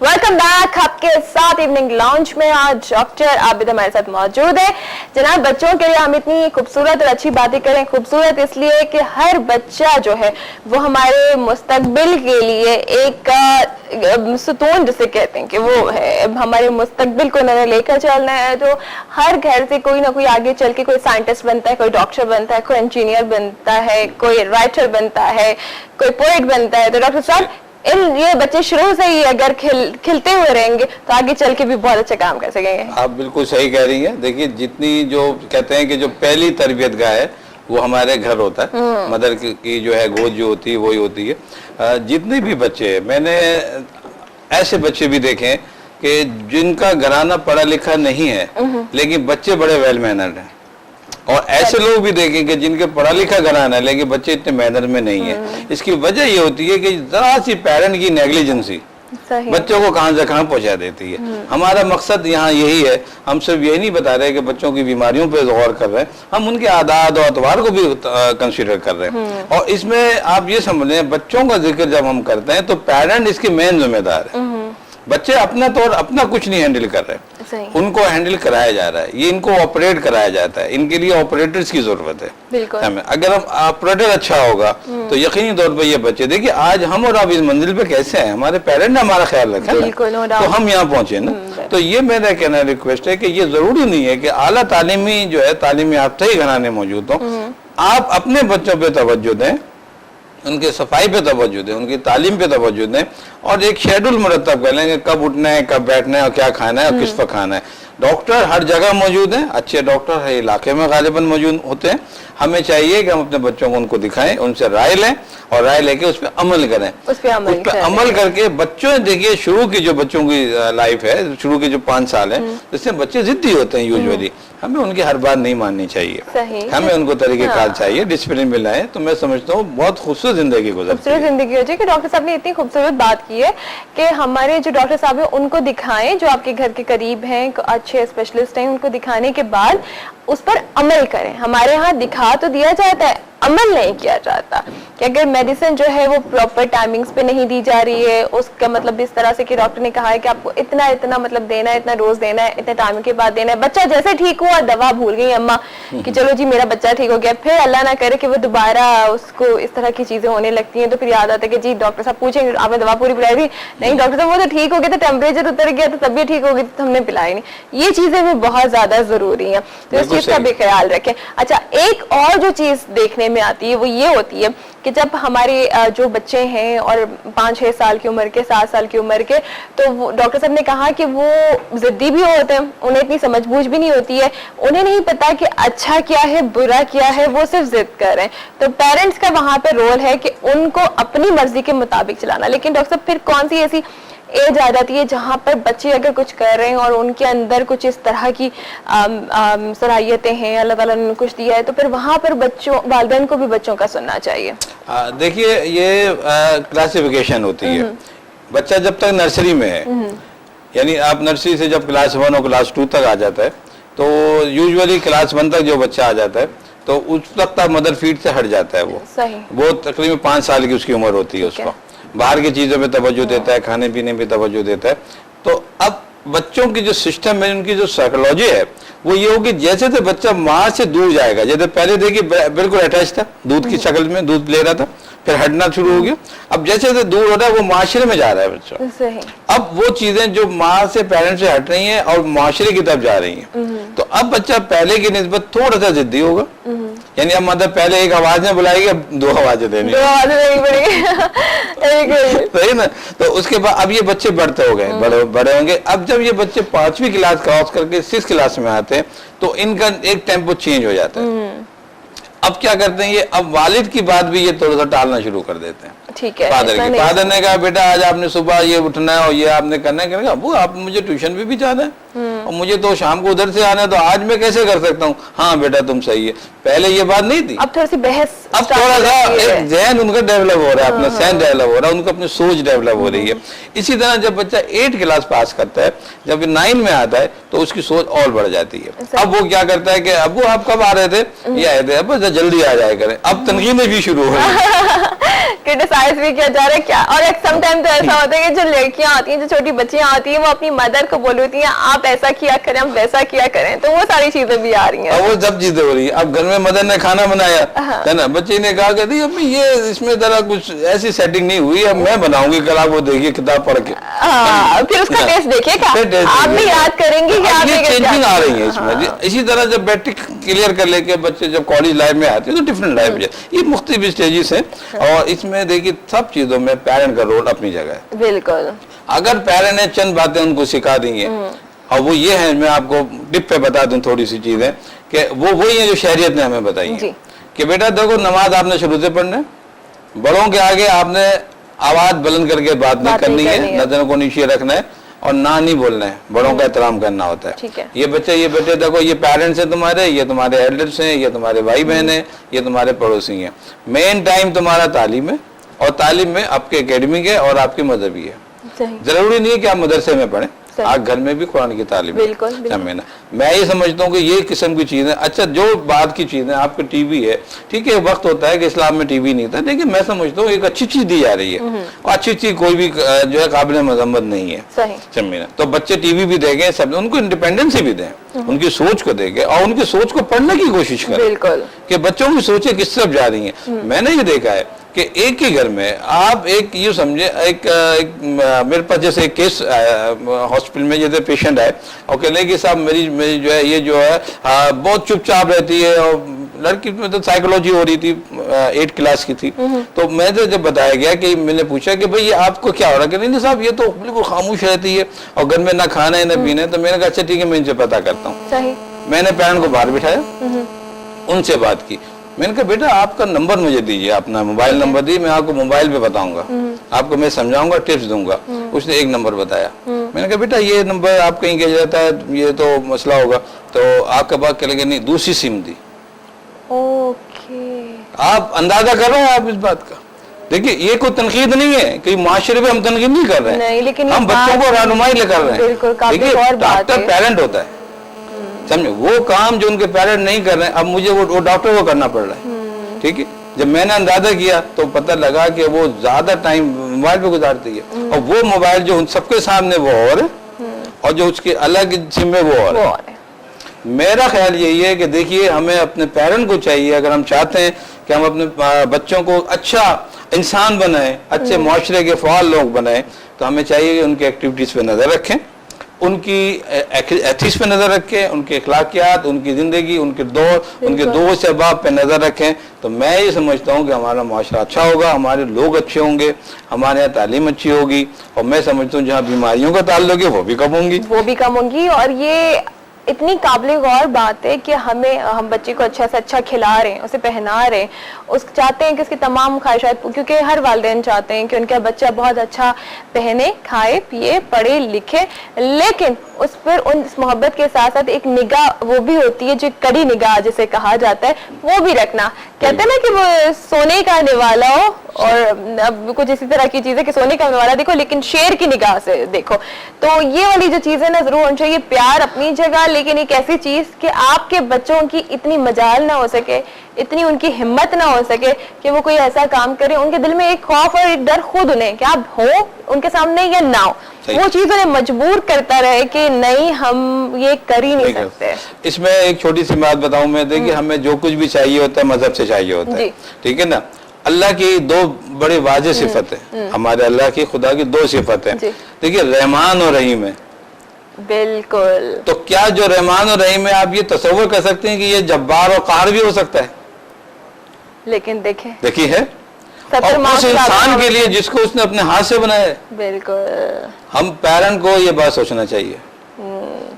Welcome back. आपके साथ evening launch में आज डॉक्टर आबिद हमारे साथ मौजूद है। जनाब, बच्चों के लिए हम इतनी खूबसूरत और अच्छी बातें करें। खूबसूरत इसलिए कि हर बच्चा जो है वो हमारे मुस्तकबिल के लिए एक सुतून जिसे कहते हैं कि वो है, हमारे मुस्तकबिल को उन्होंने लेकर चलना है। तो हर घर से कोई ना कोई आगे चल के कोई साइंटिस्ट बनता है, कोई डॉक्टर बनता है, कोई इंजीनियर बनता है, कोई राइटर बनता है, कोई पोएट बनता है। तो डॉक्टर साहब, ये बच्चे शुरू से ही अगर खिलते हुए रहेंगे तो आगे चल के भी बहुत अच्छा काम कर सकेंगे। आप बिल्कुल सही कह रही हैं। देखिए, जितनी जो कहते हैं कि जो पहली तरबियत गाह है वो हमारे घर होता है। मदर की जो है गोद जो होती है वही होती है। जितने भी बच्चे, मैंने ऐसे बच्चे भी देखे हैं कि जिनका घराना पढ़ा लिखा नहीं है लेकिन बच्चे बड़े वेल मैनर्ड हैं, और ऐसे लोग भी देखें कि जिनके पढ़ा लिखा घराना है लेकिन बच्चे इतने मैनर में नहीं है। इसकी वजह ये होती है कि जरा सी पेरेंट की नेग्लिजेंसी बच्चों को कहां से कहां पहुंचा देती है। हमारा मकसद यहाँ यही है, हम सिर्फ यही नहीं बता रहे कि बच्चों की बीमारियों पर गौर कर रहे हैं, हम उनके आदात और अतवार को भी कंसीडर कर रहे हैं। और इसमें आप ये समझ लें, बच्चों का जिक्र जब हम करते हैं तो पेरेंट इसके मेन जिम्मेदार है। बच्चे अपना तौर अपना कुछ नहीं हैंडल कर रहे, उनको हैंडल कराया जा रहा है, ये इनको ऑपरेट कराया जाता है। इनके लिए ऑपरेटर्स की जरूरत है हमें। अगर हम ऑपरेटर अच्छा होगा तो यकीनी तौर पर ये बच्चे, देखिए आज हम और आप इस मंजिल पे कैसे हैं, हमारे पेरेंट ने हमारा ख्याल रखा ना, तो हम यहाँ पहुंचे ना। तो ये मेरा कहना रिक्वेस्ट है कि ये जरूरी नहीं है कि आला तालीमी जो है, तालीमी याफ्ता ही घराने मौजूद हो। आप अपने बच्चों पे तवज्जो दें, उनके सफाई पे तवज्जो दें, उनकी तालीम पे तवज्जो दें, और एक शेड्यूल मुरतब कर लेंगे कब उठना है, कब बैठना है, और क्या खाना है और किस पर खाना है। डॉक्टर हर जगह मौजूद हैं, अच्छे डॉक्टर हर इलाके में गालिबन मौजूद होते हैं। हमें चाहिए कि हम अपने बच्चों को उनको दिखाएं, उनसे राय लें और राय लेके उस पर अमल करें। उस पर अमल करके बच्चों, देखिए शुरू की जो बच्चों की लाइफ है, शुरू के जो 5 साल है, जिसमें बच्चे जिद्दी होते हैं यूजुअली, हमें उनकी हर बात नहीं माननी चाहिए। हमें उनको तरीकेकार चाहिए, डिसिप्लिन में लाए, तो मैं समझता हूँ बहुत खूबसूरत जिंदगी गुजरती है। जिंदगी हो जाए कि डॉक्टर साहब ने इतनी खूबसूरत बात की है कि हमारे जो डॉक्टर साहब है उनको दिखाएं, जो आपके घर के करीब हैं, अच्छे स्पेशलिस्ट हैं, उनको दिखाने के बाद उस पर अमल करें। हमारे यहाँ दिखा तो दिया जाता है, अमल नहीं किया जाता। कि अगर मेडिसिन जो है वो प्रॉपर टाइमिंग्स पे नहीं दी जा रही है, उसका मतलब इस तरह से कि डॉक्टर ने कहा है कि आपको इतना इतना मतलब देना है, इतना रोज देना है, इतने टाइम के बाद देना है। बच्चा जैसे ठीक हुआ, दवा भूल गई अम्मा कि चलो जी मेरा बच्चा ठीक हो गया, फिर अल्लाह ना करे कि वो दोबारा उसको इस तरह की चीजें होने लगती हैं, तो फिर याद आता है कि जी डॉक्टर साहब पूछेंगे आपने दवा पूरी पिलाई थी? नहीं डॉक्टर साहब वो तो ठीक हो गया था, टेम्परेचर उतर गया तो तबीयत ठीक हो गई तो हमने पिलाई नहीं। ये चीजें भी बहुत ज्यादा जरूरी है, तो इस चीज का भी ख्याल रखें। अच्छा, एक और जो चीज देखने में आती है वो ये होती है कि जब हमारे जो बच्चे हैं और 5-6 साल की उम्र के, 7 साल की उम्र के, तो डॉक्टर साहब ने कहा कि वो जिद्दी भी होते हैं, उन्हें इतनी समझबूझ भी नहीं होती है, उन्हें नहीं पता कि अच्छा क्या है बुरा क्या है, वो सिर्फ जिद कर रहे हैं। तो पेरेंट्स का वहां पे रोल है कि उनको अपनी मर्जी के मुताबिक चलाना। लेकिन डॉक्टर साहब फिर कौन सी ऐसी एज आ जाती है जहां पर बच्चे अगर कुछ कर रहे हैं और उनके अंदर कुछ इस तरह की सलाहियतें हैं, अल्लाह ताला ने कुछ दिया है, तो फिर वहां पर बच्चों, वालिदैन को भी बच्चों का सुनना चाहिए? देखिए, ये क्लासिफिकेशन होती है। बच्चा जब तक नर्सरी में है, यानी आप नर्सरी से जब क्लास 1 और क्लास 2 तक आ जाता है, तो यूजुअली क्लास 1 तक जो बच्चा आ जाता है तो उस तक मदर फीड से हट जाता है। वो तकरीबन 5 साल की उसकी उम्र होती है। उसको बाहर की चीजों पे तवज्जो देता है, खाने पीने पे तवज्जो देता है। तो अब बच्चों की जो सिस्टम है, उनकी जो साइकोलॉजी है, वो ये होगी जैसे तो बच्चा माँ से दूर जाएगा, जैसे पहले देखिए बिल्कुल अटैच था, दूध की शक्ल में दूध ले रहा था, फिर हटना शुरू हो गया। अब जैसे जैसे दूर हो रहा है वो माशरे में जा रहा है बच्चा। अब वो चीजें जो माँ से, पेरेंट्स से हट रही हैं और माशरे की तरफ जा रही हैं, तो अब बच्चा पहले की निस्बत थोड़ा सा जिद्दी होगा। यानी अब मतलब पहले एक आवाज में बुलाएगी, अब 2 आवाजें देनी पड़ेगी। सही ना? तो उसके बाद अब ये बच्चे बढ़ते हो गए, बड़े होंगे। अब जब ये बच्चे 5वीं क्लास क्रॉस करके 6th क्लास में आते हैं तो इनका एक टेम्पो चेंज हो जाता है। अब क्या करते हैं ये, अब वालिद की बात भी ये थोड़ा सा टालना शुरू कर देते हैं। ठीक है, फादर ने कहा बेटा आज आपने सुबह ये उठना है और ये आपने करना है, अबू आप मुझे ट्यूशन भी जाना है और मुझे तो शाम को उधर से आना है, तो आज मैं कैसे कर सकता हूँ? हाँ बेटा तुम सही है। पहले ये बात नहीं थी। अब थोड़ी सी बहस, अब थोड़ा सा जहन उनका डेवलप हो रहा है, अपना सहन डेवलप हो रहा है, उनको अपनी सोच डेवलप हो रही है। इसी तरह जब बच्चा 8 क्लास पास करता है, जब 9 में आता है तो उसकी सोच और बढ़ जाती है। अब वो क्या करता है कि अबू आप कब आ रहे थे? ये आए थे, अब जल्दी आ जाए करें। अब तनकीदें भी शुरू हो रही है। क्रिटिसाइज भी किया जा रहा है क्या। और समटाइम तो ऐसा होता है कि जो लड़कियां आती हैं, जो छोटी बच्चियां आती हैं, वो अपनी मदर को बोल रही हैं आप ऐसा किया करें, हम वैसा किया करें, तो वो सारी चीजें भी आ रही हैं। वो सब चीजें हो रही है। अब घर में मदर ने खाना बनाया है ना, बच्चे ने कहा कि अम्मी ये इसमें जरा कुछ ऐसी सेटिंग नहीं हुई, अब मैं बनाऊंगी, कल आप वो देखिए किताब पढ़ के, फिर उसका टेस्ट देखिएगा, आप भी याद करेंगे कि आप चेंजिंग आ रही है इसमें। इसी तरह जब मैट्रिक क्लियर कर लेके बच्चे जब कॉलेज लाइफ में आते हैं तो डिफरेंट लाइफ है, ये मुख्तलिफ स्टेजेस हैं। और इसमें देखिए सब चीजों में पेरेंट का रोल अपनी जगह है। बिल्कुल, अगर पेरेंट ने चंद बातें उनको सिखा दी हैं, और वो ये है, मैं आपको टिप पे बता दूं थोड़ी सी चीजें, कि वो वही है जो शरीयत ने हमें बताई है कि बेटा देखो नमाज आपने शुरू से पढ़ना है, बड़ों के आगे आपने आवाज बुलंद करके बात नहीं करनी है, नजरों को नीचे रखना है और ना नहीं बोलना है, बड़ों का एहतराम करना होता है। ये बच्चे ये बेटे देखो ये पेरेंट्स हैं तुम्हारे, ये तुम्हारे एल्डर्स हैं, ये तुम्हारे भाई बहन हैं, ये तुम्हारे पड़ोसी हैं। मेन टाइम तुम्हारा तालीम है, और तालीम में आपके एकेडमिक है और आपकी मजहबी है। जरूरी नहीं है कि आप मदरसे में पढ़ें, आप घर में भी कुरान की तालीम है। मैं ये समझता हूँ कि ये किस्म की चीजें, अच्छा जो बात की चीजें, आपके टीवी है, ठीक है, वक्त होता है कि इस्लाम में टीवी नहीं था, लेकिन मैं समझता हूँ एक अच्छी चीज दी जा रही है, और अच्छी चीज कोई भी जो है काबिल मजम्मत नहीं है। समीना, तो बच्चे टीवी भी देखें, सब उनको इंडिपेंडेंस भी दें, उनकी सोच को देखें और उनकी सोच को पढ़ने की कोशिश करें कि बच्चों की सोचें किस तरफ जा रही हैं। मैंने ये देखा है कि एक ही घर में आप एक यूँ समझे, एक मेरे पास जैसे एक केस हॉस्पिटल में जैसे पेशेंट है और कहने कि साहब मेरी जो है ये जो है बहुत चुपचाप रहती है, और लड़की में तो साइकोलॉजी हो रही थी, 8 क्लास की थी। तो मैं तो जब बताया गया कि मैंने पूछा कि भाई ये आपको क्या हो रहा है, कि नहीं साहब ये तो बिल्कुल खामोश रहती है और घर में ना खाना है ना पीना है। तो मैंने कहा अच्छा ठीक है, मैं इनसे पता करता हूँ। मैंने पेरेंट को बाहर बिठाया, उनसे बात की। मैंने कहा बेटा आपका नंबर मुझे दीजिए, अपना मोबाइल नंबर दीजिए, मैं आपको मोबाइल पे बताऊंगा, आपको मैं समझाऊंगा, टिप्स दूंगा। उसने एक नंबर बताया। मैंने कहा बेटा ये नंबर आप कहीं गया जाता है, ये तो मसला होगा। तो आपके पास कहेंगे नहीं, दूसरी सिम दी। आप अंदाजा कर रहे हैं आप इस बात का। देखिए ये कोई तनकीद नहीं है, कि माशरे पे हम तनकीद नहीं कर रहे हैं, लेकिन हम बच्चों को रहनुमाई ले कर रहे हैं। देखिए डॉक्टर पेरेंट होता है, समझे, वो काम जो उनके पेरेंट नहीं कर रहे हैं, अब मुझे वो डॉक्टर को करना पड़ रहा है। ठीक है, जब मैंने अंदाजा किया तो पता लगा कि वो ज्यादा टाइम मोबाइल पे गुजारती है, और वो मोबाइल जो सबके सामने वो और है, और जो उसके अलग सिम में वो और है। मेरा ख्याल यही है कि देखिए हमें अपने पेरेंट को चाहिए, अगर हम चाहते हैं कि हम अपने बच्चों को अच्छा इंसान बनाएं, अच्छे माशरे के फ़ाल लोग बनाएं, तो हमें चाहिए कि उनकी एक्टिविटीज़ पे नज़र रखें, उनकी एथिक्स पे नज़र रखें, उनके अखलाकियात, उनकी ज़िंदगी, उनके दौर, उनके दोस्त अहबाब पे नज़र रखें। तो मैं ये समझता हूँ कि हमारा माशरा अच्छा होगा, हमारे लोग अच्छे होंगे, हमारे यहाँ तालीम अच्छी होगी, और मैं समझता हूँ जहाँ बीमारियों का ताल्लुक है वो भी कम होंगी। और ये इतनी काबिल गौर बात है कि हम बच्चे को अच्छा से अच्छा खिला रहे हैं, उसे पहना रहे हैं, चाहते हैं कि उसकी तमाम ख्वाहिशात, क्योंकि हर वालिदैन चाहते हैं कि उनका बच्चा बहुत अच्छा पहने, खाए, पिए, पढ़े, लिखे, लेकिन उस पर उस मोहब्बत के साथ साथ एक निगाह वो भी होती है, जो कड़ी निगाह जिसे कहा जाता है, वो भी रखना। कहते हैं ना कि वो सोने का निवाला हो, और अब कुछ इसी तरह की चीजें कि सोने का निवाला देखो लेकिन शेर की निगाह से देखो। तो ये वाली जो चीजें ना जरूर होनी चाहिए, प्यार अपनी जगह, लेकिन एक ऐसी चीज कि आपके बच्चों की इतनी मजाल ना हो सके, इतनी उनकी हिम्मत ना हो सके कि वो कोई ऐसा काम करे, उनके दिल में एक खौफ और एक डर खुद उन्हें कि आप हो उनके सामने या ना हो, वो चीज उन्हें मजबूर करता रहे कि नहीं हम ये कर ही नहीं सकते। इसमें एक छोटी सी बात बताऊं मैं, देखिए हमें जो कुछ भी चाहिए होता है मजहब से चाहिए होता है, ठीक है ना। अल्लाह की 2 बड़े वाज़ेह सिफत है, हमारे अल्लाह की खुदा की 2 सिफत है। देखिए रहमान और रहीम है। बिल्कुल। तो क्या जो रहमान और रहीम है, आप ये तसव्वुर कर सकते हैं कि ये जब्बार और क़ाहर भी हो सकता है? लेकिन देखिए है, और उस इंसान के लिए जिसको उसने अपने हाथ से बनाया है। बिल्कुल। हम पेरेंट को ये बात सोचना चाहिए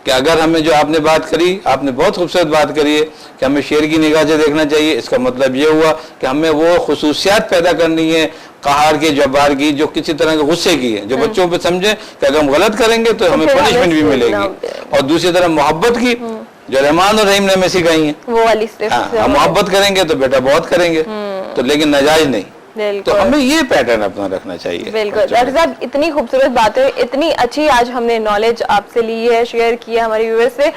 कि अगर हमें, जो आपने बात करी, आपने बहुत खूबसूरत बात करी है कि हमें शेर की निगाह से देखना चाहिए। इसका मतलब ये हुआ कि हमें वो खुसूसियात पैदा करनी है क़हार की, जब्बार की, जो किसी तरह के गुस्से की है, जो बच्चों पे समझे कि अगर हम गलत करेंगे तो हमें पनिशमेंट भी मिलेगी, और दूसरी तरफ मोहब्बत की, जो रहमान और रहीम ने हमें सिखाई है, वो वाली। हम मोहब्बत करेंगे तो बेटा बहुत करेंगे, तो लेकिन नाजायज नहीं। तो हमें ये पैटर्न अपना रखना चाहिए। बिल्कुल डॉक्टर साहब, इतनी खूबसूरत बातें, इतनी अच्छी आज हमने नॉलेज आपसे ली है, शेयर की है हमारे व्यूअर्स से।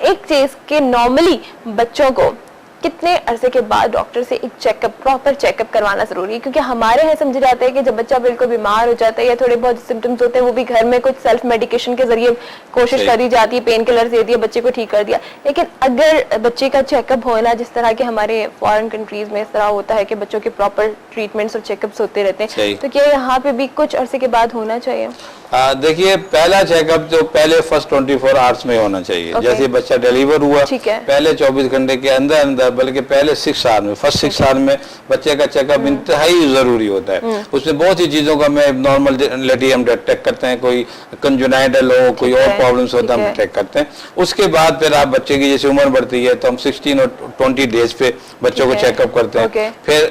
एक चीज के नॉर्मली बच्चों को कितने अरसे के बाद डॉक्टर से एक चेकअप, प्रॉपर चेकअप करवाना जरूरी है? क्योंकि हमारे यहाँ समझ जाते हैं कि जब बच्चा बिल्कुल बीमार हो जाता है या थोड़े बहुत सिम्टम्स होते हैं, वो भी घर में कुछ सेल्फ मेडिकेशन के जरिए कोशिश करी जाती है, पेन किलर दे दिया, बच्चे को ठीक कर दिया। लेकिन अगर बच्चे का चेकअप होना, जिस तरह के हमारे फॉरेन कंट्रीज में इस तरह होता है कि बच्चों के प्रॉपर ट्रीटमेंट्स और चेकअप्स होते रहते हैं, तो क्या यहाँ पे भी कुछ अरसे के बाद होना चाहिए? देखिए, पहला चेकअप जो पहले फर्स्ट 24 आवर्स में होना चाहिए। जैसे बच्चा डिलीवर हुआ, पहले 24 घंटे के अंदर अंदर, बल्कि पहले 6 आवर में, फर्स्ट 6 आवर में बच्चे का चेकअप इंतहाई जरूरी होता है। उसमें बहुत सी चीजों का मैं नॉर्मलिटी हम डिटेक्ट करते हैं, कोई कंजुनाइटल हो, कोई और प्रॉब्लम्स होता है हम डिटेक्ट करते हैं। उसके बाद फिर आप बच्चे की जैसे उम्र बढ़ती है तो हम 16 और 20 डेज पे बच्चों को चेकअप करते हैं। फिर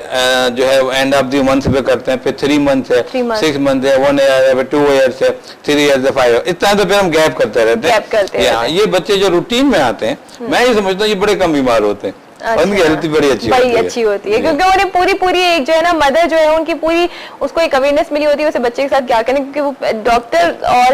जो है एंड ऑफ द मंथ पे करते हैं, फिर 3 मंथ है, 6 मंथ है, 1 ईयर है, 2 ईयर्स है, 3 इयर्स, 5 इयर्स, इतना तो फिर हम गैप करते रहते हैं। ये बच्चे जो रूटीन में आते हैं, मैं ये समझता हूँ ये बड़े कम बीमार होते हैं। उनकी हेल्थ बड़ी अच्छी होती है क्योंकि उन्हें पूरी एक जो है ना मदर जो है उनकी पूरी उसको एक अवेयरनेस मिली होती है उसे बच्चे के साथ क्या करना, क्योंकि वो डॉक्टर और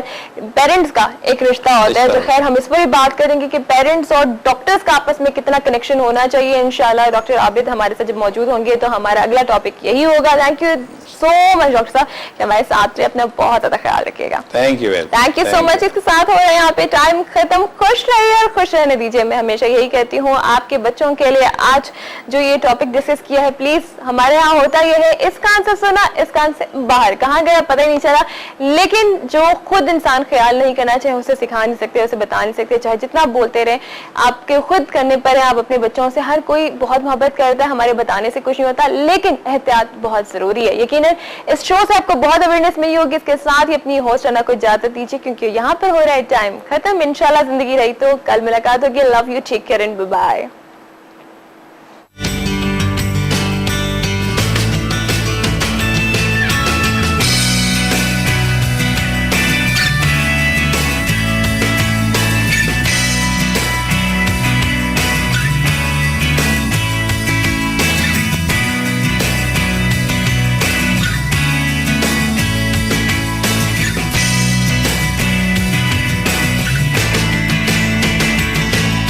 पेरेंट्स का एक रिश्ता होता है। तो खैर हम इस पर भी बात करेंगे कि पेरेंट्स और डॉक्टर्स का आपस में कितना कनेक्शन होना चाहिए। इंशाल्लाह डॉक्टर आबिद हमारे साथ जब मौजूद होंगे तो हमारा अगला टॉपिक यही होगा। Thank you so much doctor साहब कि हमारे साथ रहे, अपना बहुत ज्यादा ख्याल रखिएगा। Thank you so much. इसके साथ हो रहे हैं यहाँ पे टाइम खत्म। खुश रहिए और खुश रहने दीजिए। मैं हमेशा यही कहती हूँ आपके बच्चों के लिए आज जो ये टॉपिक डिस्कस किया है, प्लीज हमारे यहाँ होता ये है इस कान से सुना इस कान से बाहर, कहाँ गया पता ही नहीं चला। लेकिन जो खुद इंसान ख्याल नहीं करना चाहिए उसे सिखा नहीं सकते, उसे बता नहीं सकते, चाहे जितना बोलते रहे आपके खुद करने पर है। आप अपने बच्चों से, हर कोई बहुत मोहब्बत करता है, हमारे बताने से कुछ नहीं होता, लेकिन एहतियात बहुत जरूरी है। यकीनन इस शो से आपको बहुत अवेयरनेस मिली होगी। इसके साथ ही अपनी होस्ट अन्ना को इजाजत दीजिए क्योंकि यहाँ पर हो रहा है टाइम खत्म। इंशाल्लाह जिंदगी रही तो कल मुलाकात होगी। Love you, take care and bye bye.